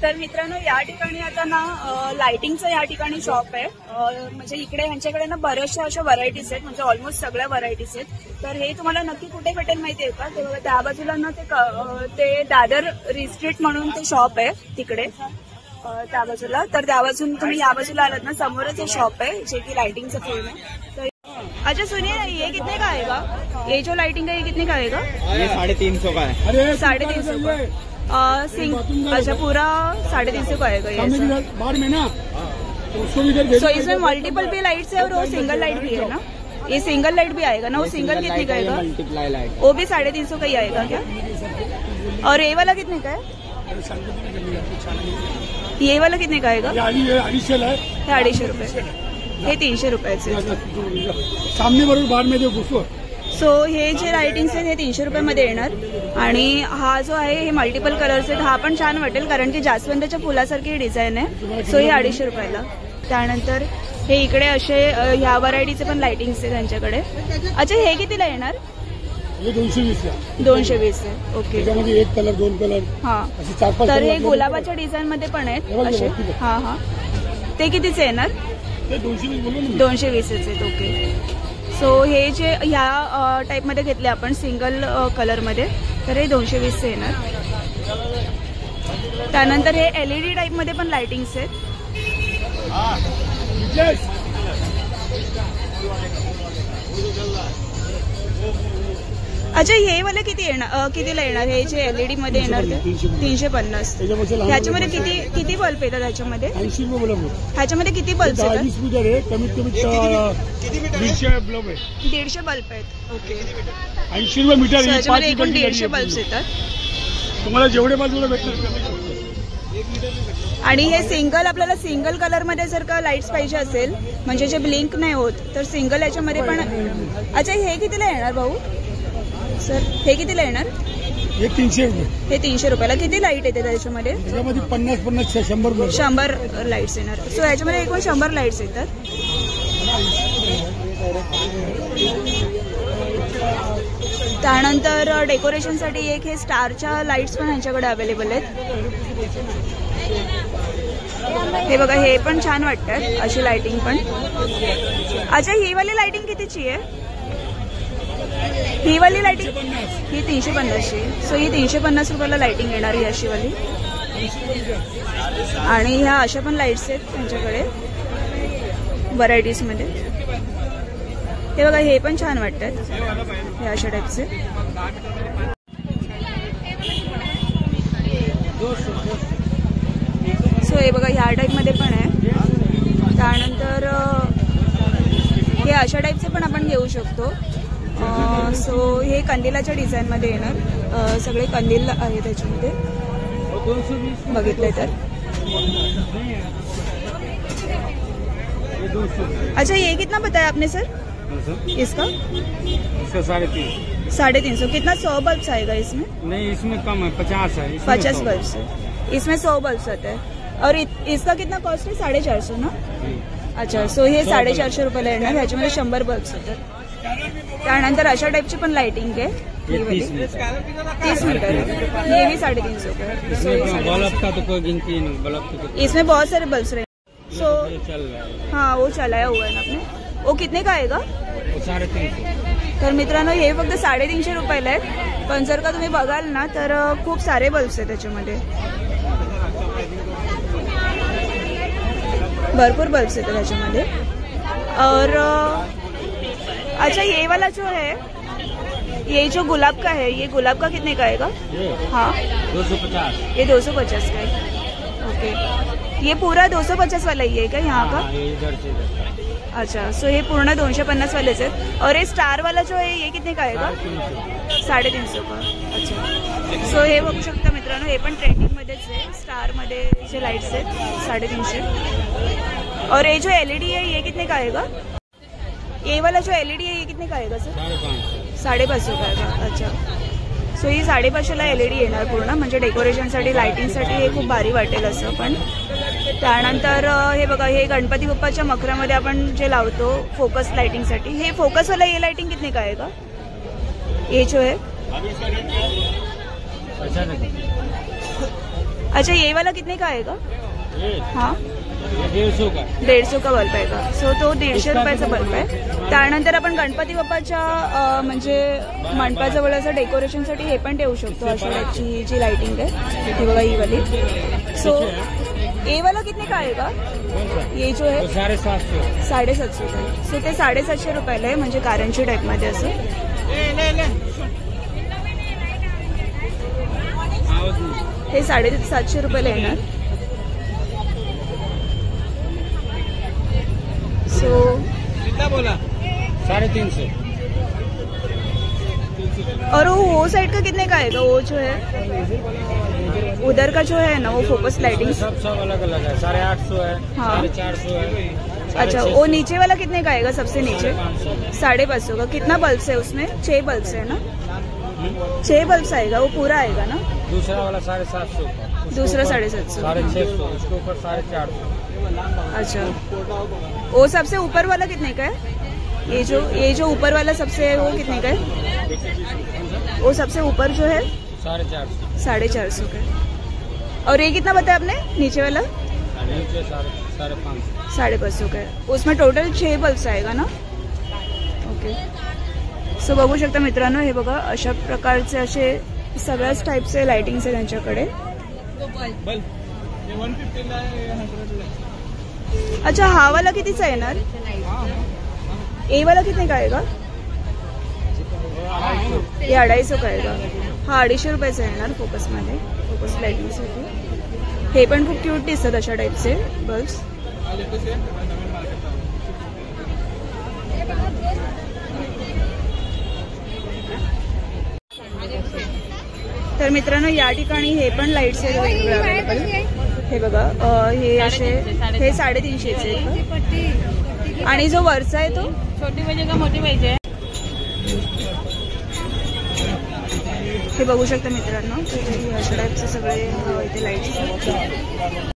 तर मित्रांनो या ठिकाणी आता ना लाइटिंगचं या ठिकाणी शॉप आहे। म्हणजे इकडे ह्यांच्याकडे ना बऱ्याचशा अशा व्हरायटीज आहेत, म्हणजे ऑलमोस्ट सगळ्या व्हरायटीज आहेत। तर हे तुम्हाला नक्की कुठे भेटेल माहितीये का? ते बघा त्या बाजूला ना ते दादर रिस्ट्रीट म्हणून ते शॉप आहे तिकडे त्या बाजूला। तर त्या बाजून तुम्ही या बाजूला आलात ना समोरच हे शॉप आहे जे की लाइटिंगचं फिल्म आहे। अच्छा सुनिए, ये कितने का आएगा? ये जो लाइटिंग है ये कितने का आएगा? ये 350 का है। 350 का। अच्छा पूरा 350 का आएगा ये। बाढ़ में ना सो इसमें मल्टीपल भी लाइट्स है और वो सिंगल लाइट भी है ना? ये सिंगल लाइट भी आएगा ना? वो सिंगल कितने का आएगा? मल्टीप्लाई लाइट वो भी 350 का ही आएगा क्या? और ये वाला कितने का है? ये वाला कितने का आएगा? 250 रुपये। हे 300 रुपयाचे। सामने बरोबर बाढ़ में जो घुसो। सो हे जे लाइटिंग्स आहेत हे 300 रुपयामध्ये येणार। आणि हा जो आहे हे मल्टिपल कलर्स आहेत, हा पण छान वाटेल कारण की जास्वंदाच्या फुलासारखी डिझाईन आहे। सो हे 250 रुपयाला। त्यानंतर हे इकडे असे ह्या व्हरायटीचे पण लाइटिंग्स आहेत त्यांच्याकडे। अच्छा हे कितीला येणार? हे 220 आहे। ओके। त्याच्यामध्ये एक कलर दोन कलर हा। तर हे गुलाबाच्या डिझाईन मध्ये पण आहेत असे। हा हा। ते कितीचे येणार? 220 आहेत। ओके। सो हे जे ह्या टाइप मध्ये घेतले आपण सिंगल कलर मध्ये, तर हे 220 चे येणार। त्यानंतर हे एलईडी टाइप मध्ये पण लाइटिंग्स आहेत। अच्छा हे वाले कितीला येणार? हे जे एलईडी मध्ये येणार ते 350। ह्याच्यामध्ये किती बल्ब येतात? ह्याच्यामध्ये 80 रुपये बल्ब। ह्याच्यामध्ये किती बल्ब येतात? 20 मीटर आहे, कमीत कमी 150 बल्ब आहे। 150 बल्ब आहेत। ओके। 80 रुपये मीटर। ह्याच्यामध्ये एकूण 150 बल्ब येतात। तुम्हाला जेवढे बाजूला भेटतील। आणि हे सिंगल आपल्याला सिंगल कलर मध्ये जर का लाईट्स पाहिजे असेल म्हणजे जे ब्लिंक नाही होत तर सिंगल याच्यामध्ये पण। अच्छा हे कितीला येणार भाऊ? सर हे कितीला येणार? हे 300 रुपये। हे 300 रुपयाला। किती लाईट येते त्याच्यामध्ये? त्याच्यामध्ये 50 100 लाईट्स येणार। सो ह्याच्यामध्ये एकूण 100 लाईट्स येतात। त्यानंतर डेकोरेशनसाठी एक हे स्टारच्या लाईट्स पण ह्यांच्याकडे अवेलेबल आहेत। हे बघा हे पण छान वाटतात अशी लाइटिंग पण। अच्छा ही वाली लाइटिंग कितीची आहे? ही वाली लाइटिंग ही 350ची। सो ही 350 रुपयाला लाइटिंग येणार ही अशी वाली। आणि ह्या अशा पण लाईट्स आहेत त्यांच्याकडे व्हरायटीज मध्ये। हे बघा हे पण छान वाटतात हे अशा टाइपचे। सो हे बघा ह्या टाइप मध्ये पण आहे। त्यानंतर हे अशा टाइपचे पण आपण घेऊ शकतो। सो हे कंदिलाच्या डिझाईन मध्ये येणार। सगळे कंदील आहे त्याच्यामध्ये बघितले तर। अच्छा ये कितना बताया आपने सर इसका? 350। कितना 100 बल्ब आएगा इसमें? नहीं इसमें कम है, 50 है। 50 बल्ब है। इसमें 100 बल्ब आते हैं। और इसका कितना कॉस्ट है? 450 ना? अच्छा सो हे 450 रुपयाला येणार। ह्याच्यामध्ये 100 बल्ब येतात। त्यानंतर अशा टाइपची पण लाइटिंग आहे। 30 मीटर। ये भी 350 का। बल्ब का तो कोई गिनती नहीं, बल्ब तो इसमें बहुत सारे बल्ब रहे। सो हाँ वो चलाया हुआ है ना आपने। वो कितने का आएगा? 350। तर मित्रांनो हे फक्त 350 रुपयाला आहे। पण जर का तुम्ही बघाल ना तर खूप सारे बल्ब्स आहेत त्याच्यामध्ये, भरपूर बल्ब्स आहेत त्याच्यामध्ये। और अच्छा ये वाला जो है ये जो गुलाब का है, ये गुलाब का कितने का आएगा? हाँ 250। ये 250 का है। ओके। ये पूरा 250 वाला ही है क्या यहाँ का? इधर से इधर। अच्छा सो ये पूर्ण 250 वालेच आहेत। और ये स्टार वाला जो है ये कितने का आएगा? 350 का। अच्छा सो हे बघू शकता मित्रांनो हे पण ट्रेंडिंग मध्येच आहे। स्टार मध्ये जे लाइट्स आहेत 350। और ये जो एलईडी है ये कितने का आएगा? ये वाला जो एलईडी है ये कितने का आएगा सर? 550 का आएगा। अच्छा सो ही 550ला एलईडी येणार पूर्ण, म्हणजे डेकोरेशनसाठी लाइटिंगसाठी हे खूप भारी वाटेल असं। पण त्यानंतर हे बघा हे गणपती बाप्पाच्या मखरामध्ये आपण जे लावतो फोकस लाइटिंगसाठी, हे फोकस वाला ये लाइटिंग कितने का आएगा? ये जो है अच्छा, ये वाला कितने का आएगा? ये हाँ, 150 का. 150 का बल्ब आहे का? सो तो 150 रुपयाचा बल्ब आहे. त्यानंतर आपण गणपती बाप्पाच्या म्हणजे मंडपाजवळ असं डेकोरेशनसाठी हे पण ठेवू शकतो. अशा टाईपची जी लाइटिंग आहे हे बघा, ही वाली. सो ये वाला कितने का आएगा? ये जो है 750. 750 का. सो ते 750 रुपयाला आहे, म्हणजे कारंजी टाईपमध्ये असं. हे 750 रुपयाला येणार. सो कितना बोला? 350. और वो साइड का कितने का आएगा? वो जो है उधर का जो है ना, वो फोकस लाइटिंग. सब अलग अलग है. 850 है. हाँ. 450 है. अच्छा, वो नीचे वाला कितने का आएगा? सबसे नीचे 550 का. कितना बल्ब है उसमें? 6 बल्ब है ना? 6 बल्ब आएगा, वो पूरा आएगा ना? दूसरा वाला 750. दूसरा 750. 650. उसके ऊपर 450. अच्छा, वो सबसे ऊपर वाला कितने का है? ये जो ऊपर वाला सबसे है वो कितने का है? वो सबसे ऊपर जो है 450. 450 का है. और ये कितना बताया आपने? नीचे वाला नीचे 550. 550 का है. उसमें टोटल 6 बल्ब आएगा ना? ओके. सो बघू शकता मित्रांनो, हे बघा अशा प्रकारचे असे सगळ्याच टाईपचे लाइटिंग्स आहे त्यांच्याकडे. अच्छा, हा वाला कितीचा येणार? ए वाला कितने का आएगा? ये 250 का आएगा. हा 250 रुपयाचा येणार फोकसमध्ये, फोकस लाइटिंगसाठी. हे पण खूप क्यूट दिसतात अशा टाईपचे बल्ब्स. तर मित्रांनो, या ठिकाणी हे पण लाईट्स आहेत वेगवेगळे अवेलेबल. हे बघा, हे असे हे 350चे आहेत. आणि जो वरचा आहे तो छोटी पाहिजे का मोठी पाहिजे? हे बघू शकता मित्रांनो, अशा टाईपचे सगळे इथे लाईट्स आहेत.